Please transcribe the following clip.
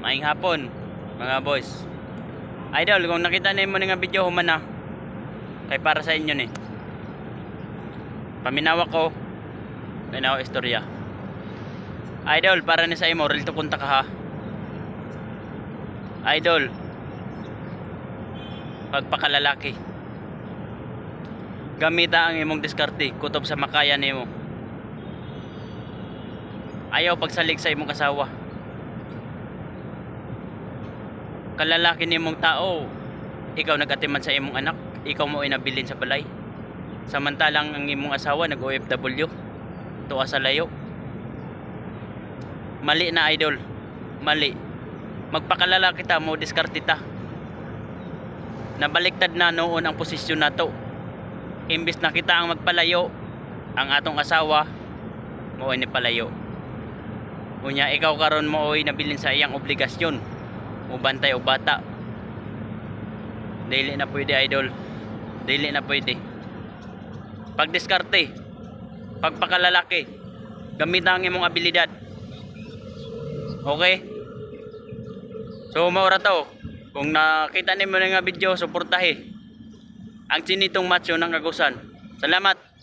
Maayong hapon mga boys. Idol, kung nakita niyo mo nga video human na kay para sa inyo ni. Paminawa ko minawa istorya. Idol, para ni sa imo real to punta ka ha. Idol, pagpakalalaki, gamita ang imong diskarte kutob sa makaya nimo. Ayaw pagsalig sa imong kasawa. Kalalaki nimong tao, ikaw nagatiman sa imong anak, ikaw mo inabilin sa balay. Samantalang ang imong asawa nag-OFW, tuwa sa layo. Mali na idol, mali. Magpakalalaki ta mo, diskarte ta. Nabaliktad na noon ang posisyon nato. Imbis na kita ang magpalayo, ang atong asawa mo ay palayo. Unya ikaw karon mo ay nabilin sa iyang obligasyon. Ubantay o bata. Dili na pwede idol. Dili na pwede. Pagdiskarte, pagpakalalaki, gamitan ang imong abilidad. Okay? So maura to. Kung nakita nimo nga video, suportahi ang sinitong macho ng Agusan. Salamat.